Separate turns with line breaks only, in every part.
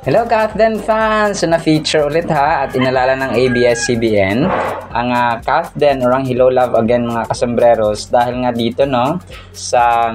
Hello Kathden fans! So na-feature ulit ha at inalala ng ABS-CBN ang Kathden or ang Hello Love Again mga kasambreros dahil nga dito no sa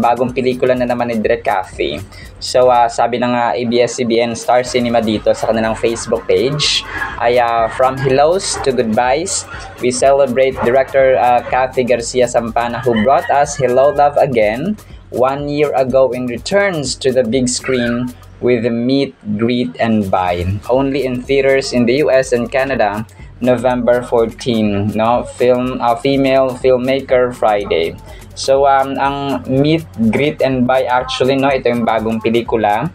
bagong pelikula na naman ni Direk Cathy. So sabi ng ABS-CBN Star Cinema dito sa kanilang Facebook page ay from hellos to goodbyes, we celebrate director Cathy Garcia Sampana who brought us Hello Love Again 1 year ago and returns to the big screen with the Meet, Greet, and Buy. Only in theaters in the US and Canada, November 14. No, female filmmaker Friday. So ang Meet, Greet, and Buy actually no, ito yung bagong pelikula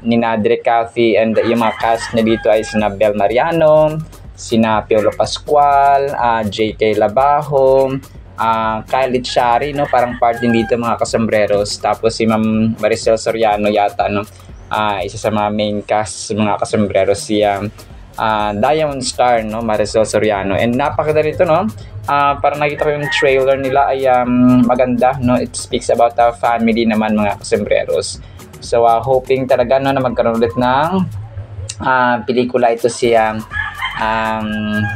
ni Direk Cathy and yung mga cast na dito ay sina Bel Mariano, sina Piolo Pascual, JK Labajo, Kyle Echari, no, parang part din dito mga kasambreros. Tapos si Ma'am Maricel Soriano yata, no, isa sa mga main cast mga kasambreros, si Diamond Star, no, Maricel Soriano. And napakaganda nito, no, parang nakita ko yung trailer nila ay maganda, no, it speaks about a family naman mga kasambreros. So hoping talaga no, na magkaroon ulit ng pelikula ito si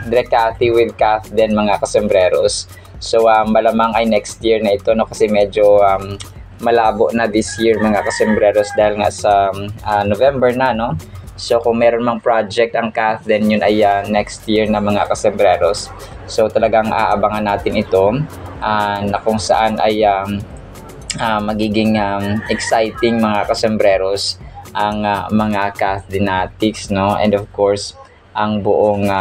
Direk Cathy with Kathden mga kasambreros. So malamang ay next year na ito no, kasi medyo malabo na this year mga kasambreros dahil nga sa November na no. So kung meron mang project ang Kathden yun ay next year na mga kasambreros. So talagang aabangan natin ito na kung saan ay magiging exciting mga kasambreros ang mga Kathdeniatics no, and of course ang buong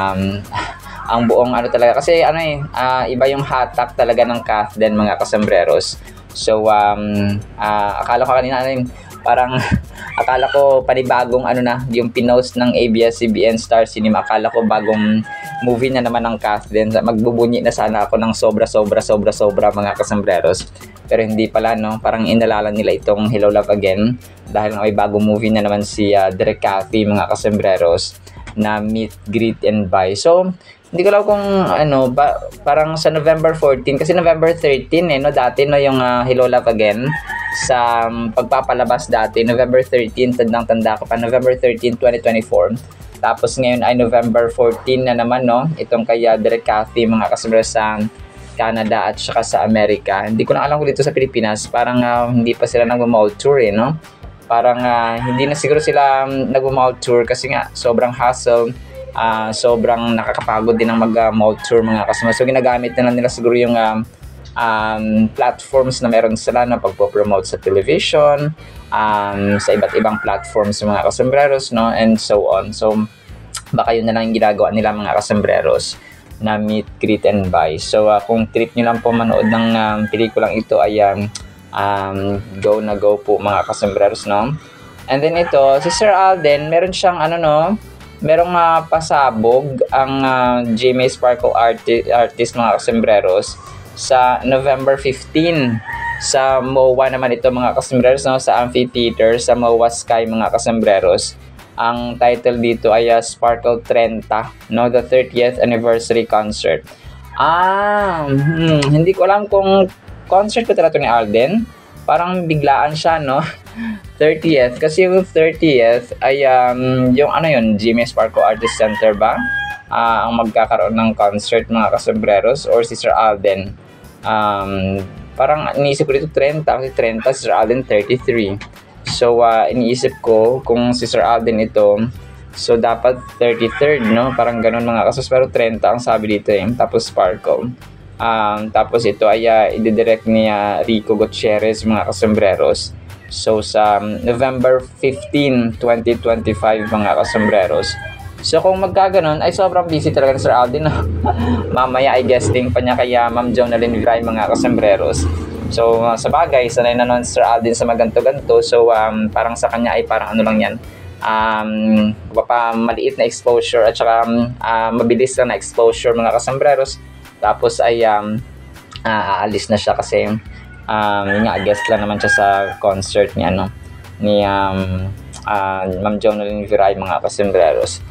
ano talaga kasi iba yung hatak talaga ng Kathden mga kasambreros. So akala ko kanina parang akala ko panibagong na yung pinost ng ABS-CBN Star Cinema, akala ko bagong movie na naman ng Kathden, magbubunyi na sana ako ng sobra mga kasambreros, pero hindi pala no, parang inalala nila itong Hello Love Again dahil may bagong movie na naman si Direk Cathy mga kasambreros na Meet, Greet, and Buy. So hindi ko alam kung parang sa November 14 kasi November 13 no, dati no yung Hello Love Again sa pagpapalabas dati November 13, tandang-tanda ko pa, November 13, 2024. Tapos ngayon ay November 14 na naman no, itong kay Direk Cathy mga kasambreros sa Canada at saka sa Amerika. Hindi ko na alam kung dito sa Pilipinas parang hindi pa sila nag-mall tour no. Parang hindi na siguro sila nag-mall tour kasi nga sobrang hassle. Sobrang nakakapagod din ang mag-mall tour mga kasama. So ginagamit na lang nila siguro yung platforms na meron sila na pagpo-promote sa television, sa iba't ibang platforms mga kasambreros no, and so on. So baka yun na lang yung ginagawa nila mga kasambreros na Meet, Greet, and Buy. So kung trip nyo lang po manood ng pelikulang ito ay go na go po mga kasambreros no. And then ito si Sir Alden, meron siyang merong pasabog ang GMA Sparkle artist mga kasambreros sa November 15 sa MOA naman ito mga kasambreros no, sa amphitheater sa MOA Sky mga kasambreros. Ang title dito ay Sparkle 30 no, the 30th anniversary concert. Hindi ko alam kung concert ko talaga ni Alden, parang biglaan siya no. 30th kasi yung 30th ay yung GMA Sparkle Artist Center ba ang magkakaroon ng concert mga kasambreros or si Sir Alden. Parang iniisip ko dito 30 kasi 30, si Sir Alden 33. So iniisip ko kung si Sir Alden ito, so dapat 33rd no, parang ganun mga kasos, pero 30 ang sabi dito tapos Sparkle. Tapos ito ay ididirect ni Rico Gutierrez mga kasambreros. So sa November 15, 2025 mga kasambreros. So kung magkaganon ay sobrang busy talaga ni Sir Alden. Mamaya ay guesting pa niya kay Ma'am Jonalyn Viray mga kasambreros. So sa bagay, sanay na nun Sir Alden sa maganto-ganto. So parang sa kanya ay parang lang yan, maliit na exposure at saka mabilis lang na exposure mga kasambreros. Tapos ay aalis na siya kasi yun nga, guest lang naman siya sa concert niya ni Ma'am Jonalyn Viray mga kasambreros.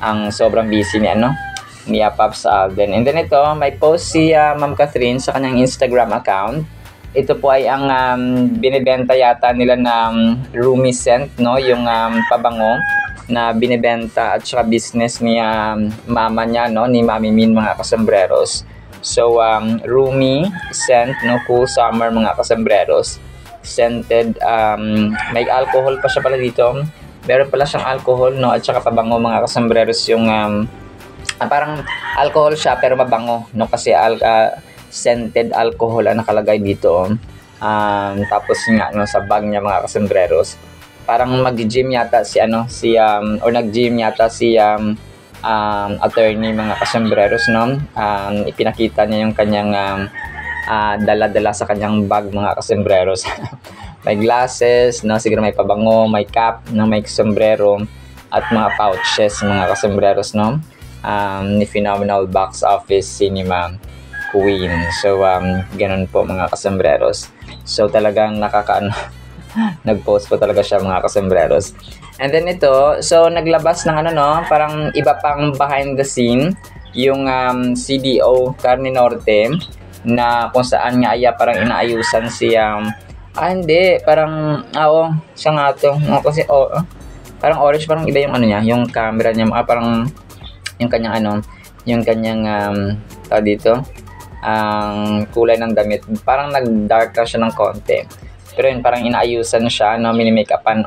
Ang sobrang busy ni Pops Alden. And then ito, may post si Ma'am Catherine sa kanyang Instagram account ito po ay ang binibenta yata nila ng Rumi Scent, no? Yung pabango na binibenta at saka business ni mama niya, no? Ni Mami Min, mga kasembreros. So, Rumi Scent, no? Cool Summer, mga kasembreros. Scented, may alcohol pa siya pala dito. Meron pala siyang alcohol, no? At saka pabango, mga kasembreros, yung parang alcohol siya pero mabango, no? Kasi scented alcohol ang nakalagay dito. Tapos nga, no, sa bag niya, mga kasembreros, parang mag-gym yata or nag-gym yata si attorney, mga kasembreros, no? Ipinakita niya yung kanyang dala-dala sa kanyang bag, mga kasembreros. May glasses, no? Siguro may pabango, may cap, no? May sombrero at mga pouches, mga kasembreros, no? Ni Phenomenal Box Office Cinema Queen. So, ganun po, mga kasembreros. So, talagang nag-post po talaga siya, mga kasembreros. And then ito, so naglabas ng parang iba pang behind the scene, yung CDO Carne Norte, na kung saan nga parang inaayusan si hindi, parang siya nga to. Kasi parang orange, parang iba yung niya, yung camera niya, parang yung kanyang yung kanyang tawag dito, ang kulay ng damit, parang nag-dark ka siya ng konti. Pero yun, parang inaayusan siya, no? Mini-make-upan,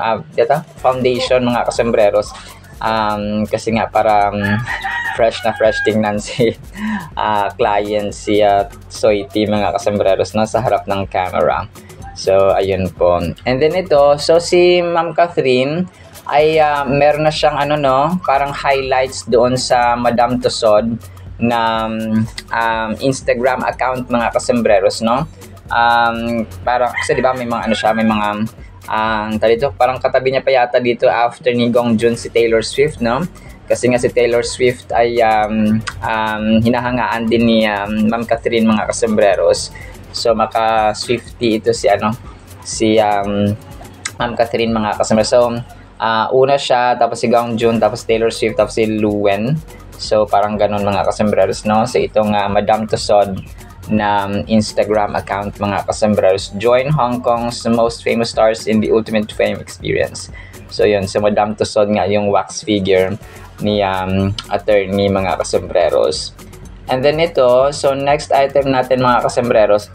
foundation, mga kasembreros. Kasi nga, parang fresh na fresh tingnan si client, si Soiti, mga kasembreros, no? Sa harap ng camera. So, ayun po. And then ito, so si Ma'am Catherine ay meron na siyang parang highlights doon sa Madame Tussauds na Instagram account, mga kasembreros, no? Parang kasi 'di ba may mga siya, may mga dito, parang katabi niya pa yata dito after ni Gong Jun si Taylor Swift, no? Kasi nga si Taylor Swift ay hinahangaan din ni Ma'am Catherine, mga kasembreros. So maka Swiftie ito si Ma'am Catherine, mga kasembreros. So una siya, tapos si Gong Jun, tapos Taylor Swift, tapos si Luwen. So, parang ganun, mga kasembreros, no? So, itong Madame Tussauds na Instagram account, mga kasembreros. Join Hong Kong's most famous stars in the ultimate fame experience. So, yun. So, Madame Tussauds nga yung wax figure ni attorney, mga kasembreros. And then ito, so next item natin, mga kasembreros.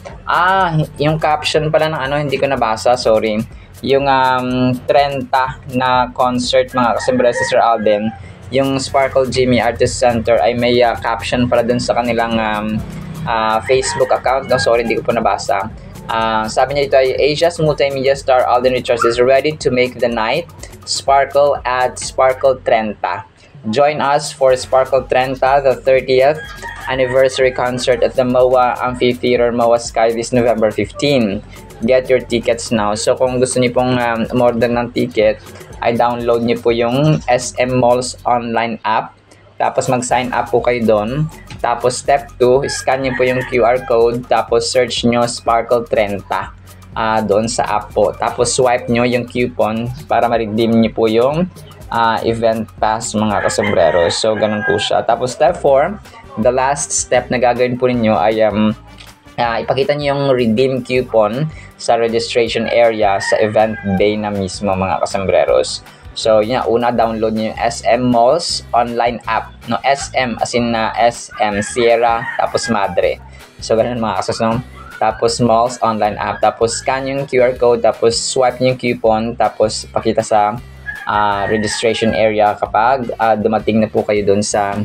Yung caption pala ng hindi ko nabasa, sorry. Yung 30 na concert, mga kasembreros, si Sir Alden, yung Sparkle Jimmy Artist Center ay may caption pala dun sa kanilang Facebook account, no? Sorry, hindi ko po nabasa. Sabi niya ito ay, Asia's multimedia star Alden Richards is ready to make the night sparkle at Sparkle 30. Join us for Sparkle 30, the 30th anniversary concert at the MOA Amphitheater, MOA Sky, this November 15. Get your tickets now. So, kung gusto niyo pong umorder ng ticket, ay download niyo po yung SM Malls online app. Tapos mag-sign up po kayo doon. Tapos step 2, scan niyo po yung QR code. Tapos search niyo Sparkle 30 doon sa app po. Tapos swipe niyo yung coupon para ma-redeem niyo po yung event pass, mga kasembreros. So, ganun po siya. Tapos step 4, the last step na gagawin po ninyo ay ipakita niyo yung redeem coupon sa registration area sa event day na mismo, mga kasembreros. So, yun, una, download niyo yung SM Malls online app. No, SM as in SM, Sierra, tapos Madre. So, ganun, mga kasos, no? Tapos, Malls online app. Tapos, scan yung QR code. Tapos, swipe niyo yung coupon. Tapos, pakita sa registration area kapag dumating na po kayo doon sa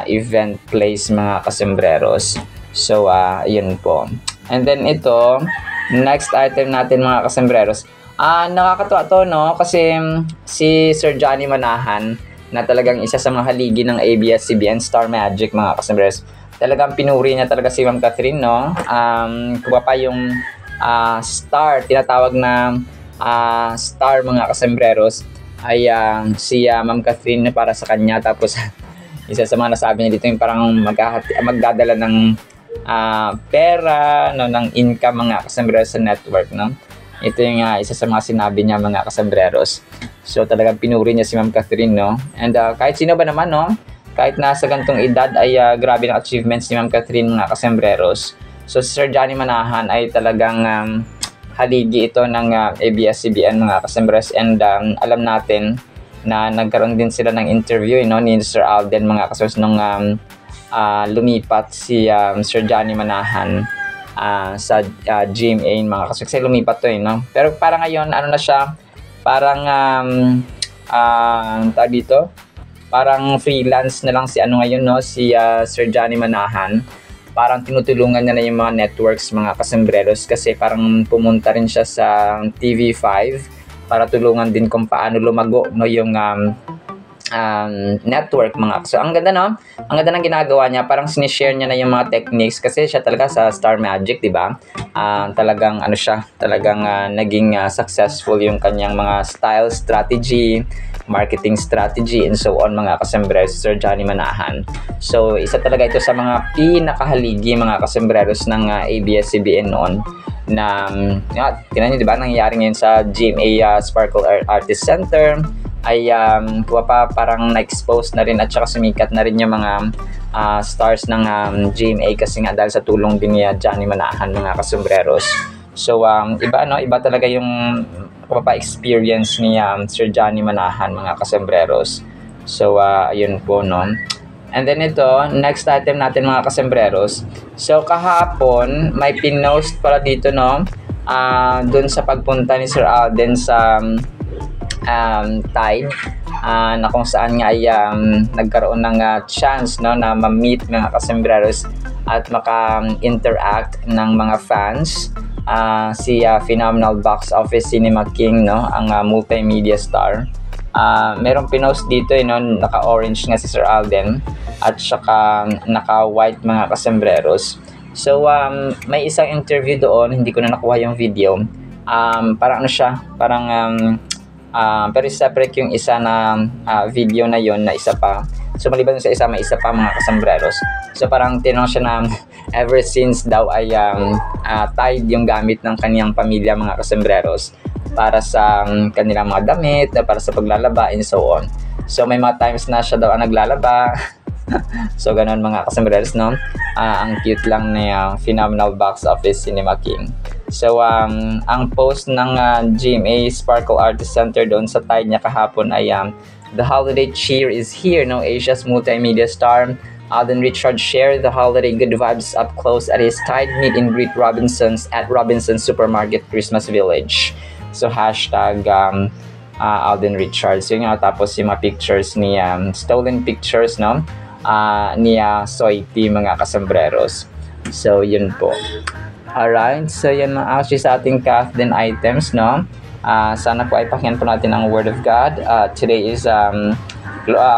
event place, mga kasembreros. So, yun po. And then, ito, next item natin, mga kasembreros. Nakakatuwa to, no? Kasi si Sir Johnny Manahan, na talagang isa sa mga haligi ng ABS-CBN Star Magic, mga kasembreros, talagang pinuri niya talaga si Ma'am Catherine, no? Kung pa yung star, tinatawag na star, mga kasembreros, ay si Ma'am Catherine para sa kanya. Tapos, isa sa mga nasabi niya dito, yung parang magdadala ng pera, no, ng income, mga kasembreros, sa network, no? Ito yung isa sa mga sinabi niya, mga kasembreros. So, talagang pinuri niya si Ma'am Catherine, no? And kahit sino ba naman, no? Kahit nasa gantong edad ay grabe ng achievements ni Ma'am Catherine, mga kasembreros. So si Sir Johnny Manahan ay talagang haligi ito ng ABS-CBN mga kasembreros, and alam natin na nagkaroon din sila ng interview ni Sir Alden mga kasembreros nung lumipat si Sir Johnny Manahan sa GMA mga kasembreros. Kasi lumipat to Pero parang ngayon ano na siya, parang tawag dito, parang freelance na lang si ngayon si Sir Johnny Manahan. Parang tinutulungan niya na yung mga networks mga kasembreros, kasi parang pumunta rin siya sa TV5 para tulungan din kung paano lumago yung network mga. So ang ganda ang ganda ng ginagawa niya, parang sinishare niya na yung mga techniques, kasi siya talaga sa Star Magic, di ba? Talagang talagang naging successful yung kanyang mga style strategy, marketing strategy, and so on mga kasembreros, Sir Johnny Manahan. So isa talaga ito sa mga pinakahaligi mga kasembreros ng ABS-CBN noon, na tingnan niyo, di ba, nangyayari ngayon sa GMA Sparkle Artist Center ay parang na-expose na rin at saka sumikat na rin yung mga stars ng GMA, kasi nga dahil sa tulong din ni Johnny Manahan mga kasembreros. So iba talaga yung experience ni Sir Johnny Manahan mga kasembreros. So ayun po And then ito, next item natin mga kasembreros. So kahapon may pinost pala dito dun sa pagpunta ni Sir Alden sa Tide, na kung saan nga ay nagkaroon ng chance na ma-meet mga kasembreros at maka-interact ng mga fans si phenomenal box office cinema king ang multimedia star. Merong pinost dito naka-orange nga si Sir Alden at saka naka-white mga kasembreros. So may isang interview doon, hindi ko na nakuha yung video. Parang pero separate yung isa na video na yon na isa pa. So maliban sa isa, may isa pa mga kasembreros. So parang tinanong siya na ever since daw ay Tide yung gamit ng kaniyang pamilya mga kasembreros para sa kanilang mga damit, para sa paglalaba and so on. So may mga times na siya daw ang naglalaba. So ganun mga kasembreros ang cute lang na phenomenal box office cinema king. So ang post ng GMA Sparkle Artist Center doon sa Tide niya kahapon ay the holiday cheer is here. Asia's multimedia star Alden Richards shared the holiday good vibes up close at his Tide meet and greet Robinsons at Robinsons Supermarket Christmas Village. So hashtag Alden Richards. Yun tapos yung mga pictures ni stolen pictures ni Soiti mga kasembreros. So yun po. Alright, so yan actually sa ating Kathleen items sana po ay pakinggan po natin ang Word of God. Today is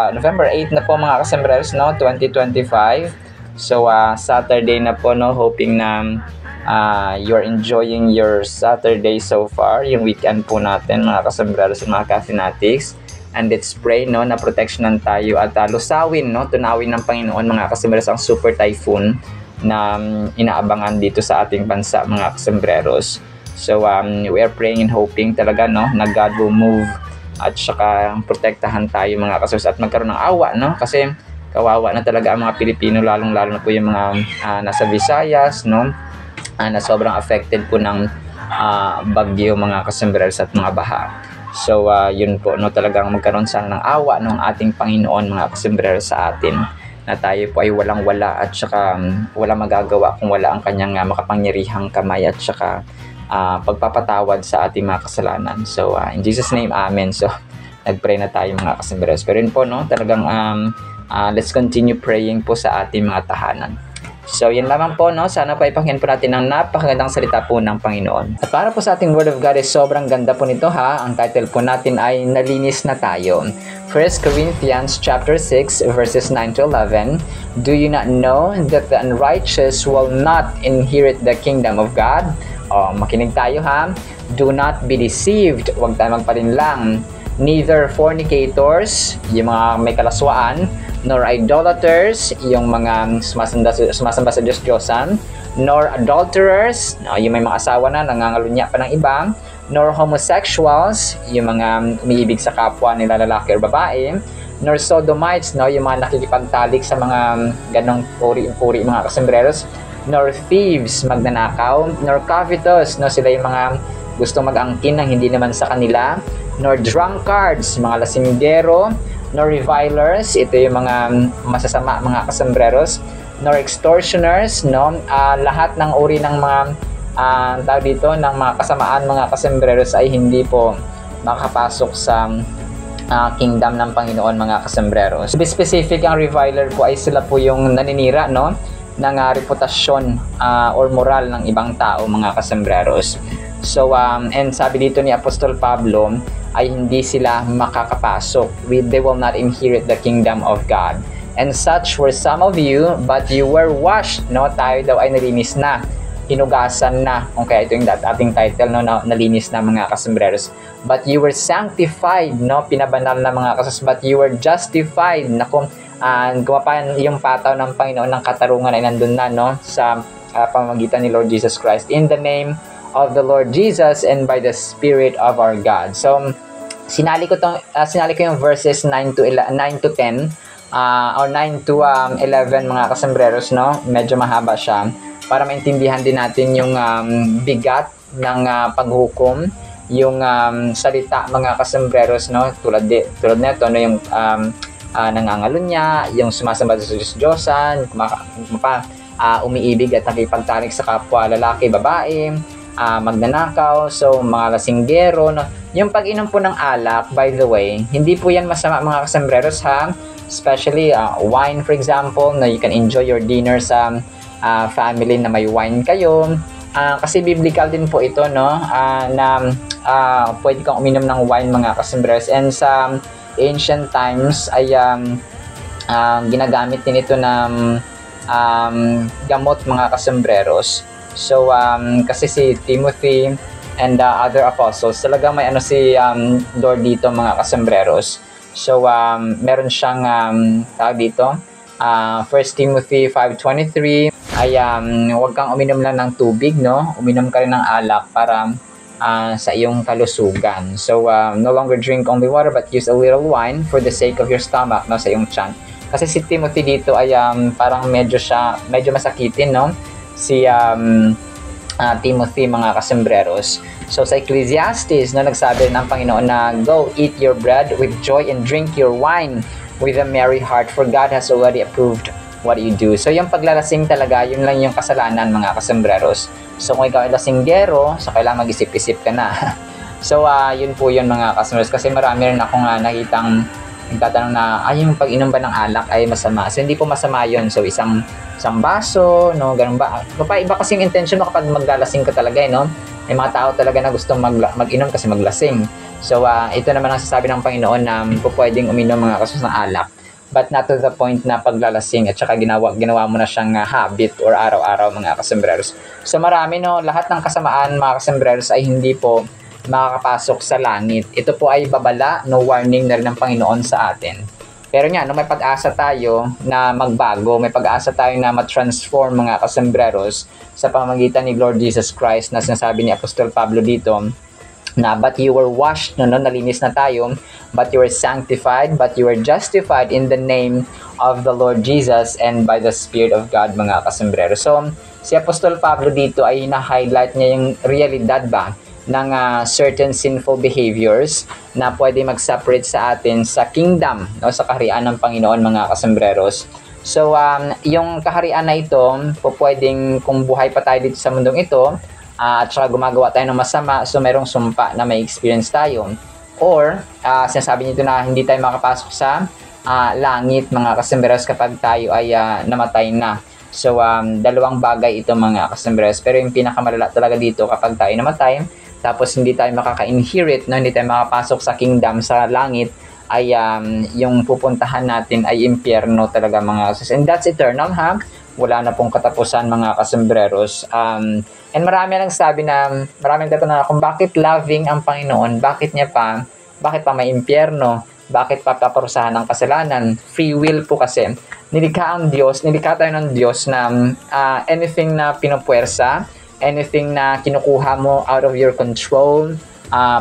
November 8 na po mga kasembreros 2025. So Saturday na po hoping na you're enjoying your Saturday so far, yung weekend po natin mga kasembreros at mga Kathinatics. And let's pray na proteksyonan tayo at lusawin tunawin ng Panginoon mga kasembreros ang super typhoon na inaabangan dito sa ating bansa mga kasembreros. So we are praying and hoping talaga na God will move at saka protektahan tayo mga kasembreros at magkaroon ng awa kasi kawawa na talaga ang mga Pilipino, lalong-lalo na po yung mga nasa Visayas na sobrang affected po ng bagyo mga kasembreros at mga baha. So yun po talagang magkaroon sana ng awa ng ating Panginoon mga kasembreros sa atin, na tayo po ay walang-wala at saka walang magagawa kung wala ang kanyang makapangyarihang kamay at saka pagpapatawad sa ating mga kasalanan. So in Jesus name, amen. So nagpray na tayo mga kasembreros. Pero yun po talagang let's continue praying po sa ating mga tahanan. So yan lamang po sana po ipakinggan po natin ang napakagandang salita po ng Panginoon. At para po sa ating Word of God, sobrang ganda po nito Ang title po natin ay Nalinis na Tayo. 1 Corinthians chapter 6 verses 9 to 11. Do you not know that the unrighteous will not inherit the kingdom of God? Makinig tayo Do not be deceived. Huwag tayo magpalinlang. Neither fornicators, yung mga may kalaswaan, nor idolaters, yung mga sumasamba sa Diyos-Diyosan, nor adulterers, yung may mga asawa na nangangalunya pa ng iba, nor homosexuals, yung mga umiibig sa kapwa nila lalaki o babae, nor sodomites, yung mga nakikipagtalik sa mga ganong uri mga kasembreros, nor thieves, magnanakaw, nor covetous, no, sila yung mga gustong mag-angkin ng hindi naman sa kanila, nor drunkards, mga lasinggero, nor revilers, ito yung mga masasama, mga kasambreros, nor extortioners, no, lahat ng uri ng mga tawag dito, ng mga kasamaan, mga kasambreros ay hindi po makapasok sa kingdom ng Panginoon, mga kasambreros. To be specific, ang reviler po ay sila po yung naninira, no, ng reputasyon or moral ng ibang tao, mga kasambreros. So, and sabi dito ni Apostol Pablo ay hindi sila makakapasok. They will not inherit the kingdom of God. And such were some of you, but you were washed, no, tayo daw ay nalinis na, hinugasan na. Okay, ito yung ating title, no, nalinis na, mga kasambreros. But you were sanctified, no, pinabanal na, mga kasambreros. But you were justified, na kung gumapan yung pataw ng Panginoon ng katarungan ay nandun na, no, sa pamamagitan ni Lord Jesus Christ, in the name of the Lord Jesus and by the Spirit of our God. So, sinali ko yung verses 9 to 10 or 9 to 11, mga kasambreros, no, medyo mahaba siya, para maintindihan din natin yung bigat ng paghukom, yung salita, mga kasambreros, no, tulad nito, no, yung nangangalunya, yung sumasamba sa Diyos-Diyosan, umiibig at nakipagtarik sa kapwa, lalaki, babae, magnanakaw, so mga lasinggero, no, yung pag-inom po ng alak, by the way, hindi po yan masama, mga kasambreros, ha, especially wine, for example, no, you can enjoy your dinner sa family na may wine kayo, kasi biblical din po ito, no, na pwede kang uminom ng wine, mga kasambreros, and sa ancient times ay ginagamit din ito ng gamot, mga kasambreros. So kasi si Timothy and other apostles, talagang may si Lord dito, mga kasambreros. So meron siyang tawag dito, 1 Timothy 5:23 ay huwag kang uminom lang ng tubig, no, uminom ka rin ng alak para sa iyong kalusugan. So, no longer drink only water but use a little wine for the sake of your stomach, no, sa iyong tiyan. Kasi si Timothy dito ay parang medyo masakitin, no, si Timothy, mga kasambreros. So, sa Ecclesiastes, no, nagsabi ng Panginoon na, go, eat your bread with joy and drink your wine with a merry heart, for God has already approved what you do. So, yung paglalasing talaga, yun lang yung kasalanan, mga kasambreros. So, kung ikaw ay lasinggero, so kailangan mag-isip-isip ka na. So, yun po yun, mga kasambreros. Kasi marami rin akong nakitang nagtatanong na, yung pag-inom ba ng alak ay masama? So, hindi po masama yun. So, isang baso, no, ganun ba? Iba kasi yung intention mo kapag maglalasing ka talaga, no? May mga tao talaga na gustong mag-inom kasi maglasing. So, ito naman ang sasabi ng Panginoon na pwedeng uminom, mga kasambreros, ng alak. But not to the point na paglalasing at saka ginawa mo na siyang habit or araw-araw, mga kasambreros. So marami, no, lahat ng kasamaan, mga kasambreros, ay hindi po makakapasok sa langit. Ito po ay babala, no, warning na rin ng Panginoon sa atin. Pero nga, no, may pag-asa tayo na magbago, may pag-asa tayo na matransform, mga kasambreros, sa pamamagitan ni Lord Jesus Christ, na sinasabi ni Apostol Pablo dito, na but you were washed, no, nalinis na tayo, but you were sanctified, but you were justified in the name of the Lord Jesus and by the Spirit of God, mga kasambreros. So, si Apostol Pablo dito ay na-highlight niya yung realidad ba ng certain sinful behaviors na pwede mag-separate sa atin sa kingdom, no, sa kaharian ng Panginoon, mga kasambreros. So, yung kaharian na ito, pwedeng kung buhay pa tayo dito sa mundong ito, at saka gumagawa tayo ng masama, so merong sumpa na may experience tayo. Or, sinasabi nito na hindi tayo makapasok sa langit, mga kasambreros, kapag tayo ay namatay na. So, dalawang bagay ito, mga kasambreros. Pero yung pinakamalala talaga dito, kapag tayo namatay, tapos hindi tayo makaka-inherit, no, hindi tayo makapasok sa kingdom, sa langit, ay yung pupuntahan natin ay impyerno talaga, mga kasambreros. And that's eternal, ha? Wala na pong katapusan, mga kasambreros. And marami nagsabi na, maraming tatanong kung bakit loving ang Panginoon, bakit pa may impyerno, bakit pa paparusahan ng kasalanan? Free will po kasi. Nilikha tayo ng Diyos na anything na pinupuwersa, anything na kinukuha mo out of your control,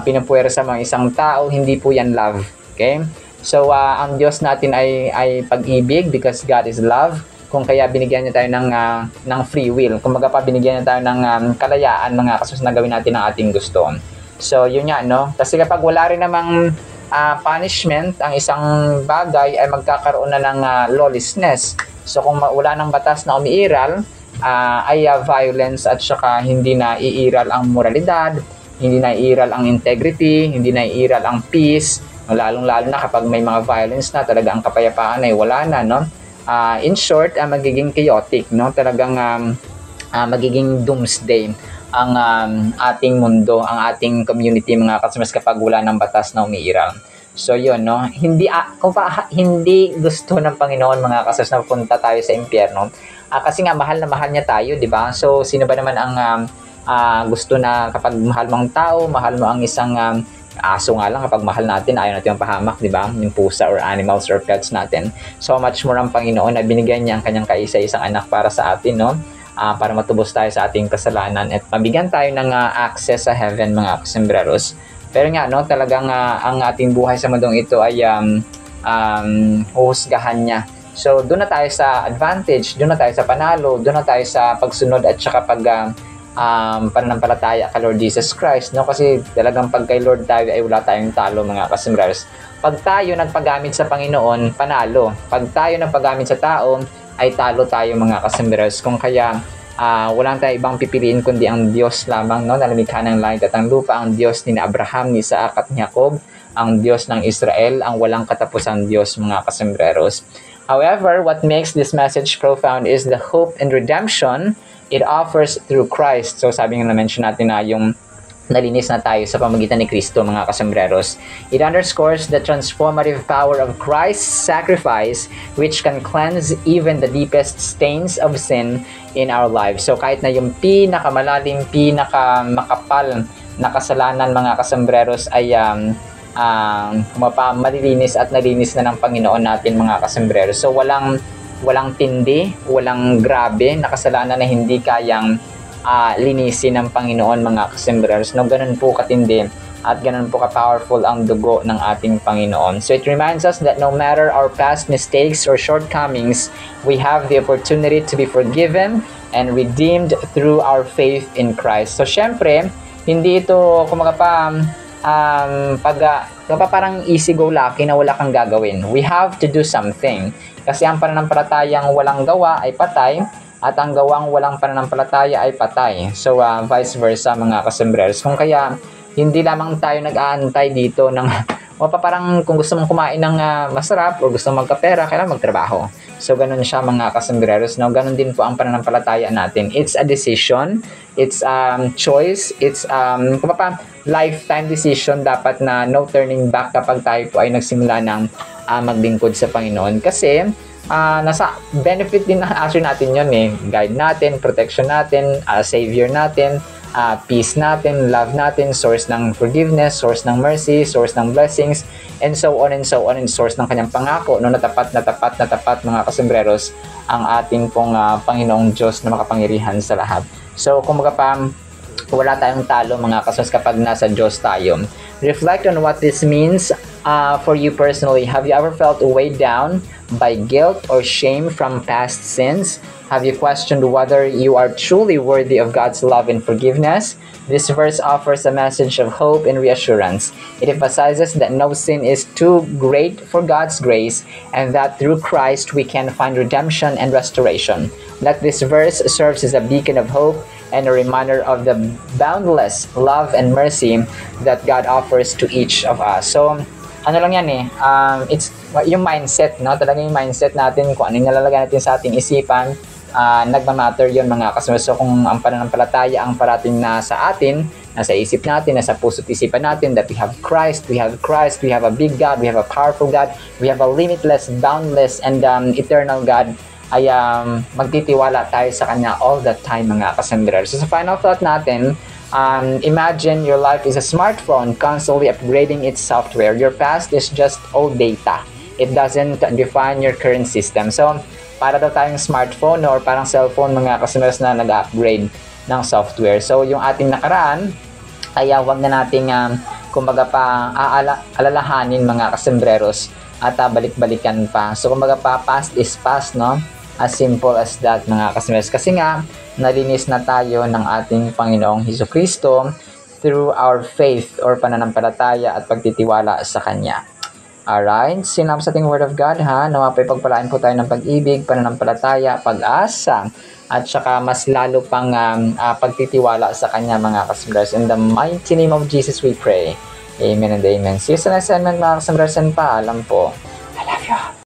pinupuwersa mo isang tao, hindi po yan love. Okay? So, ang Diyos natin ay pag-ibig because God is love. kung kaya binigyan niya tayo ng free will. Kumbaga pa, binigyan niya tayo ng kalayaan mga kasus na gawin natin ang ating gusto. So, yun nga, no? Kasi kapag wala rin namang punishment, ang isang bagay ay magkakaroon na ng lawlessness. So, kung wala ng batas na umiiral, ay violence at saka hindi na iiral ang moralidad, hindi na iiral ang integrity, hindi na iiral ang peace, lalong-lalo na kapag may mga violence na, talaga ang kapayapaan ay wala na, no? In short, magiging chaotic, no? Talagang magiging doomsday ang ating mundo, ang ating community mga customers kapag wala ng batas na umiiral. So yun, no? Hindi gusto ng Panginoon mga customers na punta tayo sa impyerno. Kasi nga mahal na mahal niya tayo, di ba? So sino ba naman ang gusto na kapag mahal mong tao, mahal mo ang isang aso nga lang, kapag mahal natin, ayaw natin mapahamak, di ba? Yung pusa or animals or pets natin. So much more ang Panginoon na binigyan niya ang kanyang kaisa-isang anak para sa atin, no? Para matubos tayo sa ating kasalanan at mabigyan tayo ng access sa heaven mga kasembreros. Pero nga, no, talagang ang ating buhay sa mundong ito ay huhusgahan niya. So doon na tayo sa advantage, doon na tayo sa panalo, doon na tayo sa pagsunod at saka pananampalataya kay Lord Jesus Christ, no? Kasi talagang pag kay Lord tayo ay wala tayong talo mga kasembreros. Pag tayo nagpagamit sa Panginoon, panalo. Pag tayo nagpagamit sa tao, ay talo tayo mga kasembreros. Kung kaya walang tayo ibang pipiliin kundi ang Diyos lamang, no? Na lumikha ng langit at ang lupa, ang Diyos ni Abraham, ni Isaac at ni Jacob, ang Diyos ng Israel, ang walang katapusang Diyos mga kasembreros. However, what makes this message profound is the hope and redemption it offers through Christ. So sabi nga na-mention natin na yung nalinis na tayo sa pamagitan ni Kristo mga kasembreros. It underscores the transformative power of Christ's sacrifice which can cleanse even the deepest stains of sin in our lives. So kahit na yung pinakamalalim, pinakamakapal na kasalanan mga kasembreros ay malilinis at nalinis na ng Panginoon natin mga kasembreros. So walang tindi, walang grabe na kasalanan na hindi kayang linisin ng Panginoon mga kasembreros. No, ganun po katindi at ganun po ka-powerful ang dugo ng ating Panginoon. So it reminds us that no matter our past mistakes or shortcomings, we have the opportunity to be forgiven and redeemed through our faith in Christ. So syempre, hindi ito parang easy go lucky na wala kang gagawin. We have to do something. Kasi ang pananampalatayang walang gawa ay patay at ang gawang walang pananampalataya ay patay. So vice versa mga kasembreros. Kung kaya hindi lamang tayo nag-aantay dito ng parang kung gusto mong kumain ng masarap o gusto mong magkapera, kailangan magtrabaho. So ganun siya mga kasembreros. No? Ganun din po ang pananampalataya natin. It's a decision, it's choice, it's lifetime decision dapat na no turning back kapag tayo po ay nagsimula ng maglingkod sa Panginoon. Kasi nasa benefit din actually natin yun eh. Guide natin, protection natin, savior natin, peace natin, love natin, source ng forgiveness, source ng mercy, source ng blessings, and so on and so on, and source ng kanyang pangako, no, na tapat mga kasembreros ang ating pong Panginoong Diyos na makapangyarihan sa lahat. So kumbaga wala tayong talo mga kasos kapag nasa Diyos tayo. Reflect on what this means for you personally. Have you ever felt weighed down by guilt or shame from past sins? Have you questioned whether you are truly worthy of God's love and forgiveness? This verse offers a message of hope and reassurance. It emphasizes that no sin is too great for God's grace and that through Christ we can find redemption and restoration. Let this verse serve as a beacon of hope and a reminder of the boundless love and mercy that God offers to each of us. So, ano lang yan it's yung mindset, no? Talaga yung mindset natin, kung ano yung nalalagay natin sa ating isipan, nagmamatter yun mga kasama. So kung ang pananampalataya ang parating na sa atin, nasa isip natin, nasa puso't isipan natin, that we have Christ, we have a big God, we have a powerful God, we have a limitless, boundless, and eternal God, ay magtitiwala tayo sa Kanya all the time mga kasembreros. So sa final thought natin, imagine your life is a smartphone constantly upgrading its software. Your past is just old data. It doesn't define your current system. So, para daw tayong smartphone or parang cellphone mga kasembreros na nag-upgrade ng software. So, yung ating nakaraan, ay wag na nating alalahanin mga kasembreros at balik-balikan pa. So, past is past, no? As simple as that mga kasmers. Kasi nga, nalinis na tayo ng ating Panginoong Hesukristo through our faith or pananampalataya at pagtitiwala sa Kanya. Alright, sinam sa ating Word of God ha, nawapay pagpalaan po tayo ng pag-ibig, pananampalataya, pag-asa, at saka mas lalo pang pagtitiwala sa Kanya mga kasmers. In the mighty name of Jesus we pray. Amen and amen. See you sa next segment mga kasmers, and paalam po.